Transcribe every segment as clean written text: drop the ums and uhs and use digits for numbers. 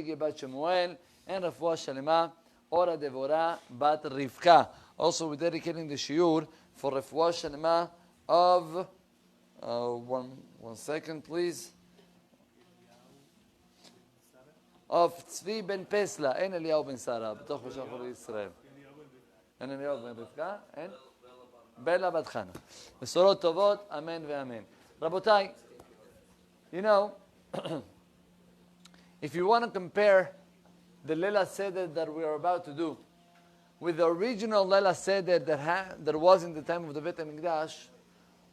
Abigail bat Shemuel, and Refuah Shalema, Ora Devora bat Rivka. Also, we're dedicating the shiur for Refuah Shalema of, one second please, of Tzvi ben Pesla, and Eliyahu ben Sarah, בתוך משפחת ישראל. and Eliyahu ben Rivka, and Bella bat Chana. בשורות טובות, אמן ואמן. רבותיי, you know, if you want to compare the Leila Seder that we are about to do with the original Leila Seder that was in the time of the Beit HaMikdash,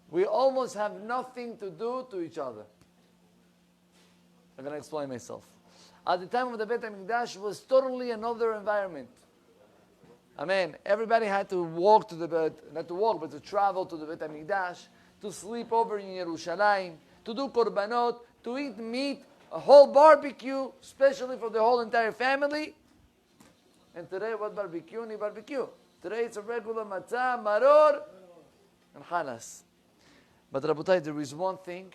we almost have nothing to do to each other. I'm going to explain myself. At the time of the Beit HaMikdash was totally another environment. Amen. Everybody had to walk to the Beit, not to walk, but to travel to the Beit HaMikdash, to sleep over in Yerushalayim, to do korbanot, to eat meat, a whole barbecue, especially for the whole entire family. And today, what barbecue? Ni barbecue. Today it's a regular matzah, maror, and halas. But Rabotai, there is one thing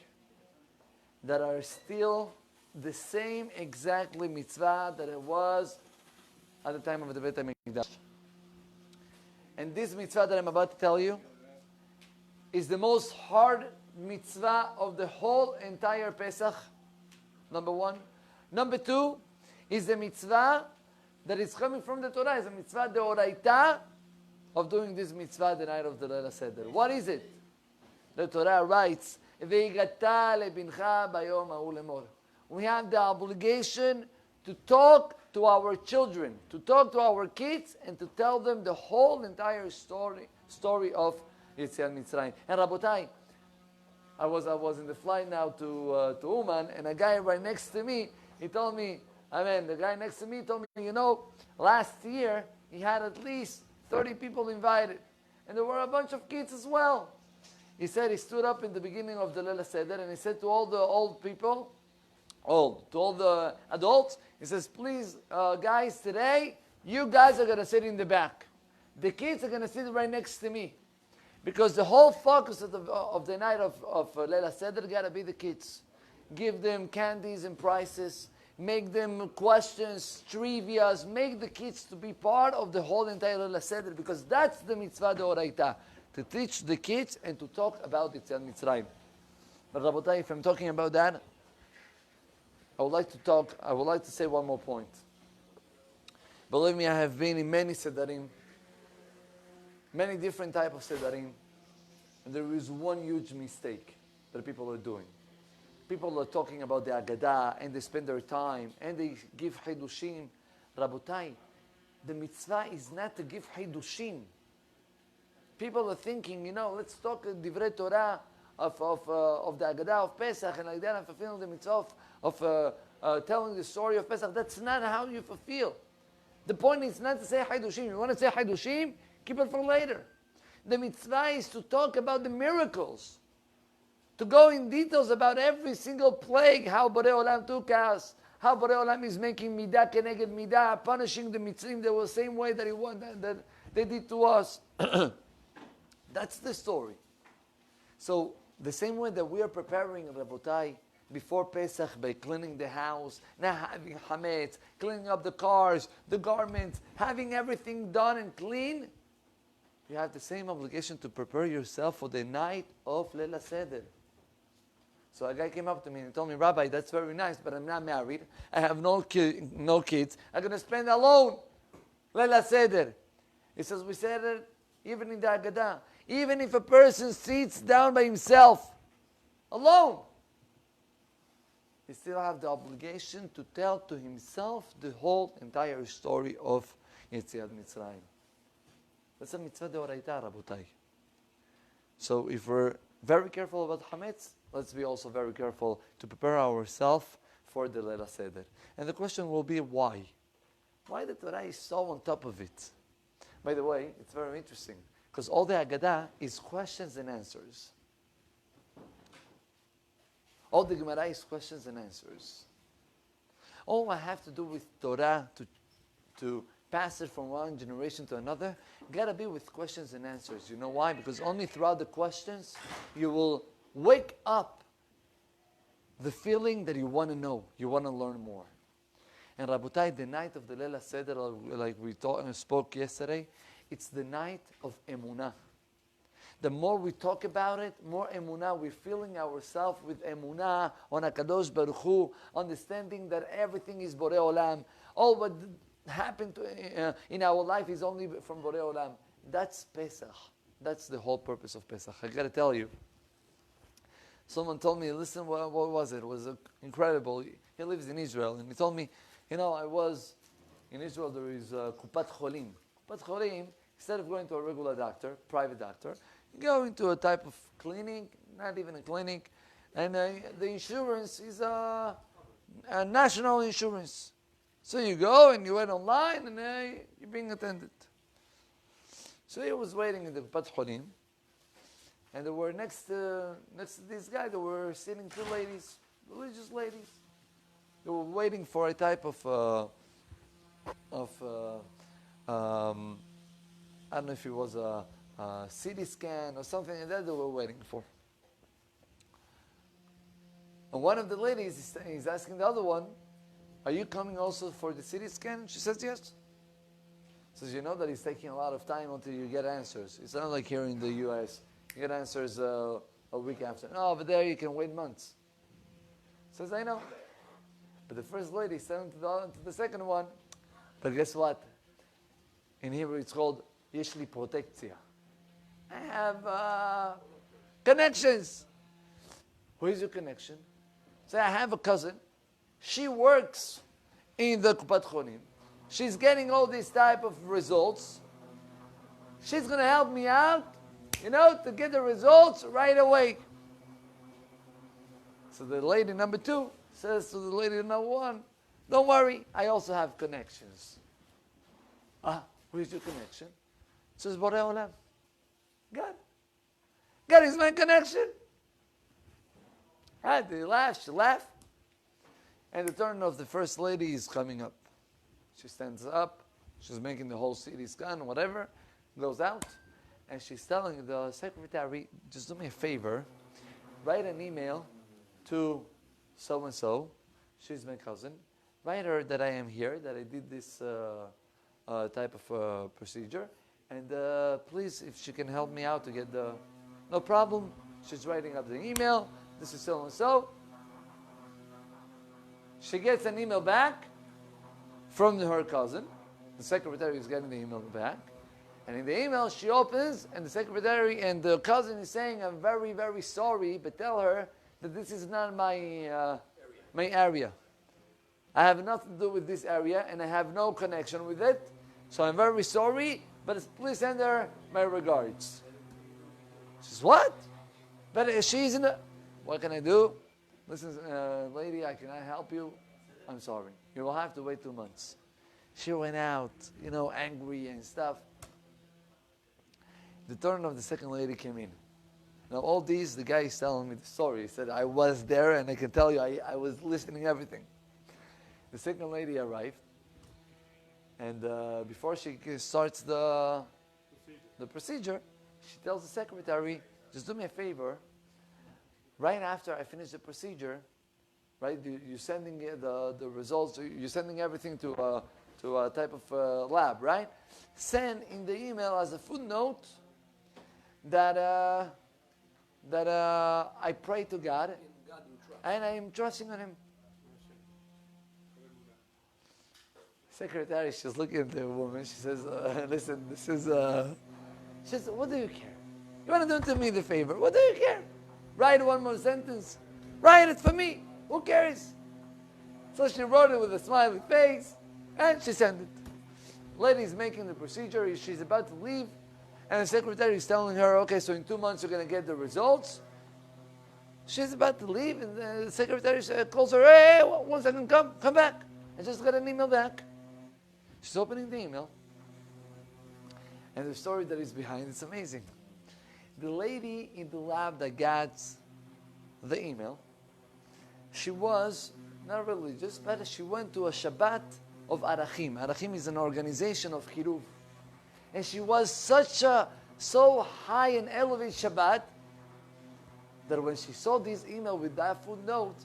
that are still the same exactly mitzvah that it was at the time of the Beit HaMikdash. And this mitzvah that I'm about to tell you is the most hard mitzvah of the whole entire Pesach. Number one. Number two is the mitzvah that is coming from the Torah. It's a mitzvah deoraita of doing this mitzvah the night of the Leila Seder. What is it? The Torah writes, "Ve'igata lebincha bayom ha'u lemor." We have the obligation to talk to our children, to talk to our kids, and to tell them the whole entire story of Yetziat Mitzrayim. And Rabotai, I was in the flight now to Uman, and a guy right next to me, he told me, the guy next to me told me, last year he had at least 30 people invited, and there were a bunch of kids as well. He said he stood up in the beginning of the Leila Seder, and he said to all the old people, to all the adults, he says, please, guys, today, you guys are going to sit in the back. The kids are going to sit right next to me. Because the whole focus of the night of Leila Seder got to be the kids. Give them candies and prizes. Make them questions, trivias. Make the kids to be part of the whole entire Leila Seder. Because that's the mitzvah deoraita. To teach the kids and to talk about Yetziat Mitzrayim. But Rabotai, if I'm talking about that, I would like to say one more point. Believe me, I have been in many sedarim, many different types of sedarim, and there is one huge mistake that people are doing. People are talking about the Agadah, and they spend their time, and they give Hidushim. Rabotai, the mitzvah is not to give Hidushim. People are thinking, let's talk Divrei Torah of the Agadah of Pesach, and like that I'm fulfilling the mitzvah of telling the story of Pesach. That's not how you fulfill. The point is not to say Hidushim. You want to say Hidushim? Keep it for later. The mitzvah is to talk about the miracles. To go in details about every single plague, how Borei Olam took us, how Borei Olam is making midah keneged midah, punishing the Mitzrim the same way that they did to us. That's the story. So, the same way that we are preparing Rabotai before Pesach by cleaning the house, now having hametz, cleaning up the cars, the garments, having everything done and clean, you have the same obligation to prepare yourself for the night of Leila Seder. So a guy came up to me and told me, Rabbi, that's very nice, but I'm not married. I have no kids. I'm going to spend alone Leila Seder. He says, we said it even in the Agadah. Even if a person sits down by himself, alone, he still has the obligation to tell to himself the whole entire story of Yetziat Mitzrayim. That's a mitzvah deoraita, Rabotai. So if we're very careful about Hametz, let's be also very careful to prepare ourselves for the Leila Seder. And the question will be, why? Why the Torah is so on top of it? By the way, it's very interesting. Because all the Agadah is questions and answers. All the Gemara is questions and answers. All I have to do with Torah to pass it from one generation to another, gotta be with questions and answers. You know why? Because only throughout the questions you will wake up the feeling that you want to know, you want to learn more. And Rabotai, the night of the Leila Seder, like we spoke yesterday, it's the night of emunah. The more we talk about it, more emunah, we're filling ourselves with emunah on HaKadosh Baruch Hu, understanding that everything is Borei Olam. All what happened in our life is only from Borei Olam. That's Pesach. That's the whole purpose of Pesach. I got to tell you. Someone told me, listen, what was it? It was incredible. He lives in Israel. And he told me, I was in Israel, there is Kupat Cholim. Kupat Cholim, instead of going to a regular doctor, private doctor, you go into a type of clinic, not even a clinic, and the insurance is a national insurance. So you go and you wait online and you're being attended. So he was waiting in the Kupat Cholim. And there were next to this guy, there were sitting two ladies, religious ladies. They were waiting for a type of I don't know if it was a CT scan or something like that they were waiting for. And one of the ladies is asking the other one, are you coming also for the CT scan? She says yes. Says, you know that it's taking a lot of time until you get answers. It's not like here in the U.S. You get answers a week after. No, over there you can wait months. Says, I know. But the first lady sent to the second one. But guess what? In Hebrew it's called Yesh li protektia. I have connections. Who is your connection? Say, I have a cousin. She works in the Kupat Cholim. She's getting all these type of results. She's going to help me out, to get the results right away. So the lady number 2 says to the lady number 1, don't worry, I also have connections. Who is your connection? Says Borei Olam. God. God is my connection. They laugh, she laughed. And the turn of the first lady is coming up. She stands up, she's making the whole CT scan, whatever, goes out, and she's telling the secretary, just do me a favor, write an email to so-and-so, she's my cousin, write her that I am here, that I did this type of procedure, and please, if she can help me out to get no problem, she's writing up the email, this is so-and-so. She gets an email back from her cousin. The secretary is getting the email back. And in the email, she opens, and the secretary and the cousin is saying, I'm very, very sorry, but tell her that this is not my area. I have nothing to do with this area, and I have no connection with it. So I'm very sorry, but please send her my regards. She says, what? But she's in the... What can I do? Listen, lady, can I help you? I'm sorry. You will have to wait 2 months. She went out, angry and stuff. The turn of the second lady came in. Now all these, the guy is telling me the story. He said, I was there and I can tell you, I was listening everything. The second lady arrived. And before she starts the procedure, she tells the secretary, just do me a favor. Right after I finish the procedure, right, you're sending the results, you're sending everything to a type of lab, right? Send in the email as a footnote that I pray to God and I'm trusting on Him. Secretary, she's looking at the woman, she says, listen, this is, she says, what do you care? You want to do me the favor, what do you care? Write one more sentence. Write it for me. Who cares? So she wrote it with a smiley face, and she sent it. Lady's making the procedure. She's about to leave, and the secretary is telling her, okay, so in 2 months you're going to get the results. She's about to leave, and the secretary calls her, hey, 1 second, come back. I just got an email back. She's opening the email, and the story that is behind, it's amazing. The lady in the lab that got the email, she was not religious, but she went to a Shabbat of Arachim. Arachim is an organization of Chiruv. And she was so high and elevated Shabbat that when she saw this email with that footnote,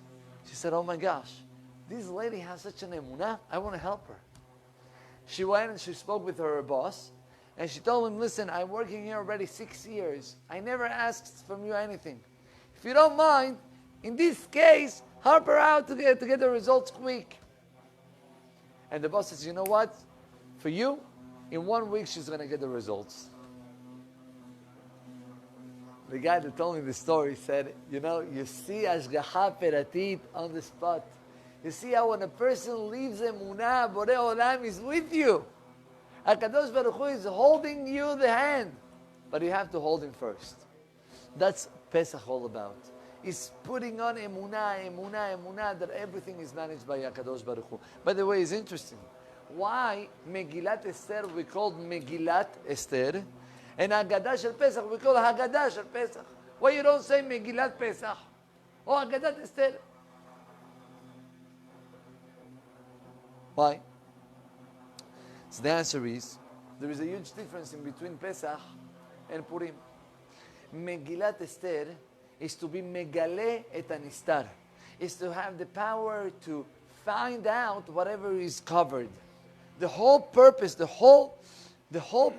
she said, oh my gosh, this lady has such an emunah, I want to help her. She went and she spoke with her boss, and she told him, listen, I'm working here already 6 years. I never asked from you anything. If you don't mind, in this case, help her out to get the results quick. And the boss says, you know what? For you, in 1 week, she's going to get the results. The guy that told me the story said, you know, you see Ashgaha Peratit on the spot. You see how when a person leaves Emunah, Borei Olam is with you. HaKadosh Baruch Hu is holding you the hand. But you have to hold him first. That's Pesach all about. It's putting on emunah, that everything is managed by HaKadosh Baruch Hu. By the way, it's interesting. Why Megillat Esther we called Megillat Esther, and Haggadah Shel Pesach we call Haggadah Shel Pesach? Why you don't say Megillat Pesach or Haggadah Esther? Why? So the answer is, there is a huge difference in between Pesach and Purim. Megillat Esther is to be megale et anistar, is to have the power to find out whatever is covered. The whole purpose, the whole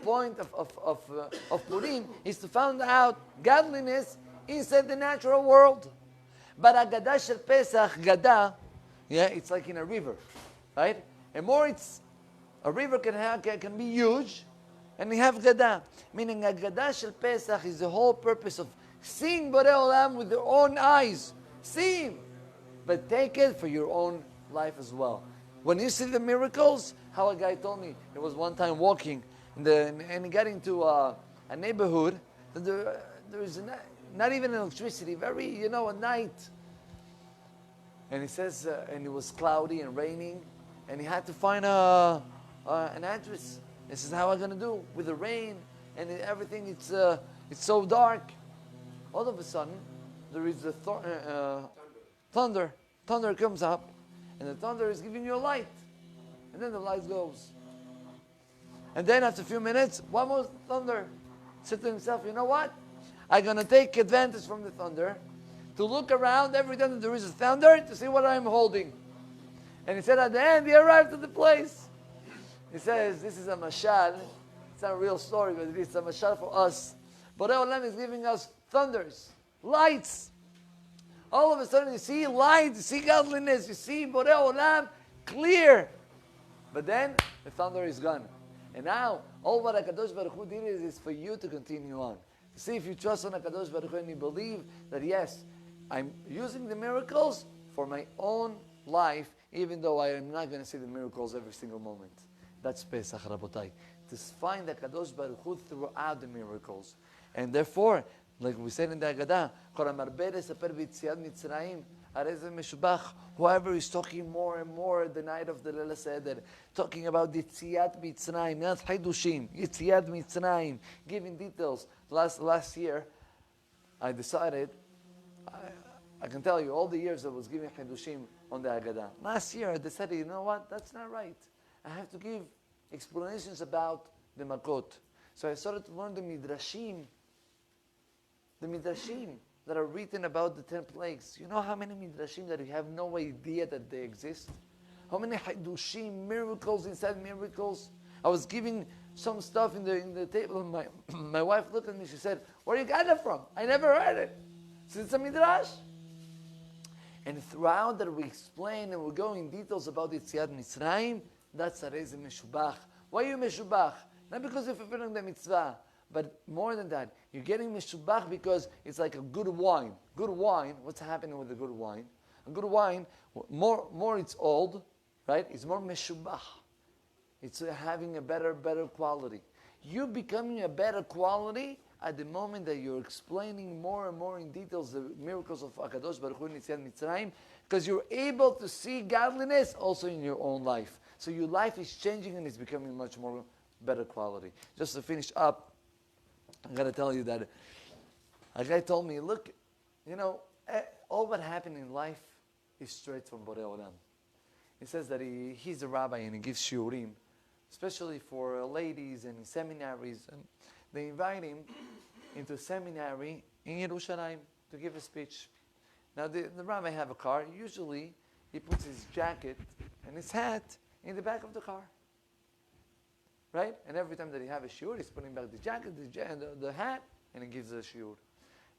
point of Purim is to find out godliness inside the natural world. But Haggadah Shel Pesach, Gada, it's like in a river, right? And more, a river can be huge, and we have Gada. Meaning Haggadah Shel Pesach is the whole purpose of seeing Borei Olam with your own eyes. See him. But take it for your own life as well. When you see the miracles, how a guy told me, he was one time walking, and he got into a neighborhood, and there is not even electricity, very, a night. And he says, and it was cloudy and raining, and he had to find an address. This is how I'm going to do with the rain and everything. It's so dark. All of a sudden, there is a thunder. Thunder comes up, and the thunder is giving you a light. And then the light goes. And then after a few minutes, one more thunder. He said to himself, you know what? I'm going to take advantage from the thunder to look around every time that there is a thunder to see what I'm holding. And he said at the end, he arrived at the place. He says, this is a mashal. It's not a real story, but it's a mashal for us. Borei Olam is giving us thunders, lights. All of a sudden you see light, you see godliness, you see Borei Olam clear. But then the thunder is gone. And now, all what HaKadosh Baruch Hu did is for you to continue on. See if you trust on HaKadosh Baruch Hu and you believe that yes, I'm using the miracles for my own life, even though I am not going to see the miracles every single moment. That's Pesach, Rabotai. To find HaKadosh Baruch Hu throughout the miracles. And therefore, like we said in the Haggadah, whoever is talking more and more the night of the Leila Seder, talking about Yitziat Mitzrayim, not Hidushim, Yitziat Mitzrayim, giving details. Last year, I decided, I can tell you, all the years I was giving Hidushim on the Haggadah. Last year I decided, you know what, that's not right. I have to give explanations about the Makot. So I started to learn the Midrashim that are written about the 10 plagues. You know how many Midrashim that you have no idea that they exist? How many Hidushim, miracles inside miracles? I was giving some stuff in the table. My wife looked at me, she said, where you got that from? I never heard it. So it's a Midrash. And throughout that we explain and we go in details about Yitziat Mitzrayim, that's a reason Meshubach. Why are you Meshubach? Not because you're fulfilling the mitzvah, but more than that, you're getting Meshubach because it's like a good wine. Good wine, what's happening with the good wine? A good wine, more it's old, right? It's more Meshubach. It's having a better quality. You're becoming a better quality at the moment that you're explaining more and more in details the miracles of HaKadosh Baruch Hu in Yitziat Mitzrayim, because you're able to see godliness also in your own life. So your life is changing and it's becoming much more better quality. Just to finish up, I'm going to tell you that a guy told me, look, all what happened in life is straight from Borei Olam. He says that he's a rabbi and he gives shiurim, especially for ladies and in seminaries. And they invite him into a seminary in Yerushalayim to give a speech. Now the rabbi have a car. Usually he puts his jacket and his hat in the back of the car. Right? And every time that he have a shiur, he's putting back the jacket, the hat, and he gives a shiur.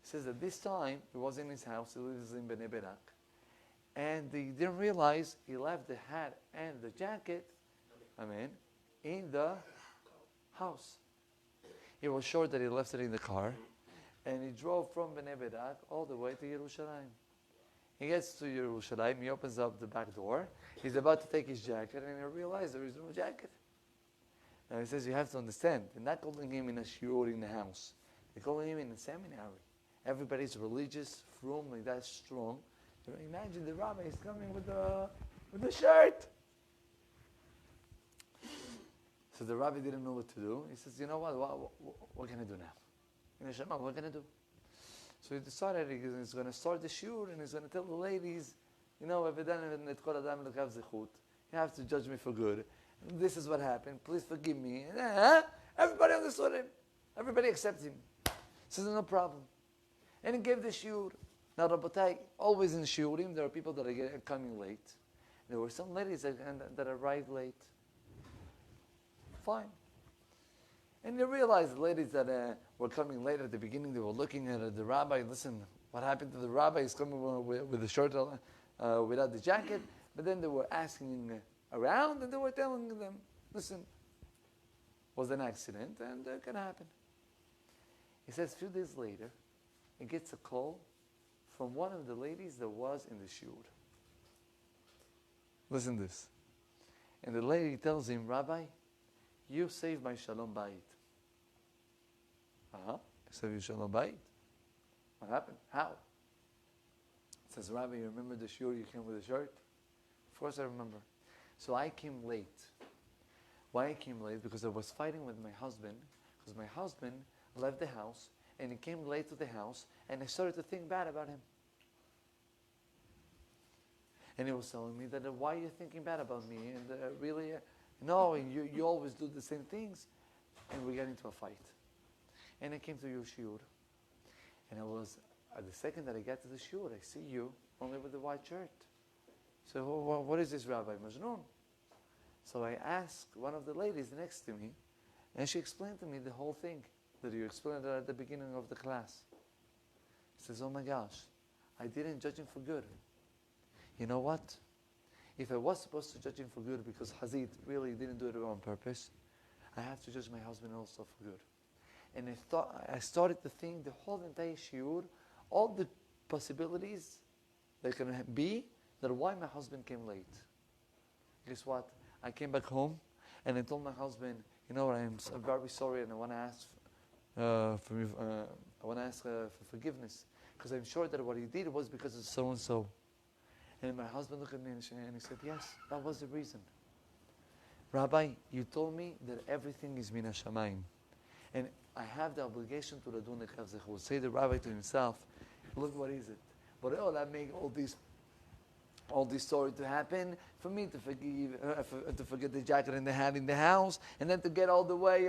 He says that this time, he was in his house, he lives in Bnei Brak, and he didn't realize he left the hat and the jacket, in the house. He was sure that he left it in the car, and he drove from Bnei Brak all the way to Yerushalayim. He gets to Yerushalayim, he opens up the back door, he's about to take his jacket, and he realizes there is no jacket. Now he says, you have to understand, they're not calling him in a shiur in the house. They're calling him in a seminary. Everybody's religious, frum, like that strong. Imagine the rabbi is coming with the shirt. So the rabbi didn't know what to do. He says, you know what can I do now? What can I do? So he decided he's going to start the shiur and he's going to tell the ladies, you have to judge me for good. This is what happened. Please forgive me. Everybody understood him. Everybody accepted him. He says, no problem. And he gave the shiur. Now, Rabbatai, always in shiurim, there are people that are coming late. There were some ladies that arrived late. Fine. And they realized the ladies that were coming late at the beginning, they were looking at the rabbi. Listen, what happened to the rabbi? He's coming with the shirt without the jacket. But then they were asking around, and they were telling them, listen, was an accident, and it can happen. He says, a few days later, he gets a call from one of the ladies that was in the shiur. Listen to this. And the lady tells him, Rabbi, you saved my shalom bayit. I saved your shalom bayit. What happened? How? He says, Rabbi, you remember the shiur you came with the shirt? Of course I remember. So I came late. Why I came late? Because I was fighting with my husband, because my husband left the house, and he came late to the house, and I started to think bad about him. And he was telling me that, why are you thinking bad about me? And really, no, you always do the same things. And we got into a fight. And I came to your shiur. And I was, at the second that I got to the shiur, I see you only with the white shirt. So, what is this, Rabbi Majnun? So I asked one of the ladies next to me, and she explained to me the whole thing that you explained at the beginning of the class. He says, oh my gosh, I didn't judge him for good. You know what? If I was supposed to judge him for good because Hazid really didn't do it on purpose, I have to judge my husband also for good. And I started to think the whole entire shiur, all the possibilities that can be, that why my husband came late. Guess what? I came back home and I told my husband, you know what, I'm very sorry and I want to ask for forgiveness, because I'm sure that what he did was because of so and so. And my husband looked at me and he said, yes, that was the reason. Rabbi, you told me that everything is min hashamayim, and I have the obligation to ladun lechav zechut. Say the rabbi to himself, look, what is it? But I make all this story to happen for me to forget the jacket and the hat in the house, and then to get all the way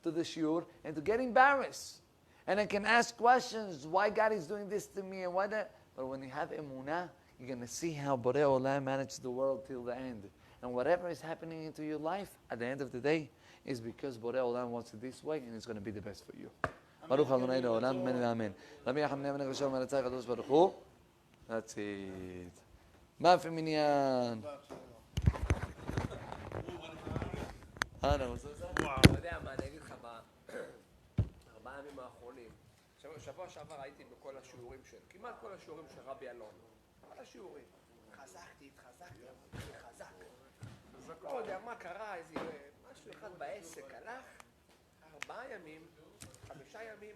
to the shiur and to get embarrassed. And I can ask questions, why God is doing this to me and why that. But when you have emunah, you're going to see how Borei Olam managed the world till the end. And whatever is happening into your life, at the end of the day, is because Borei Olam wants it this way, and it's going to be the best for you. Baruch Adonai Le'olam, amen and amen. That's it. מה פמיניאן? אתה יודע מה, אני אגיד לך, ב4 ימים האחרונים, שבוע שעבר הייתי בכל השיעורים כמעט כל השיעורים של רבי אלון. כל השיעורים. התחזקתי, חזק. לא יודע מה קרה, איזה משהו אחד בעסק הלך, 4 ימים, 5 ימים,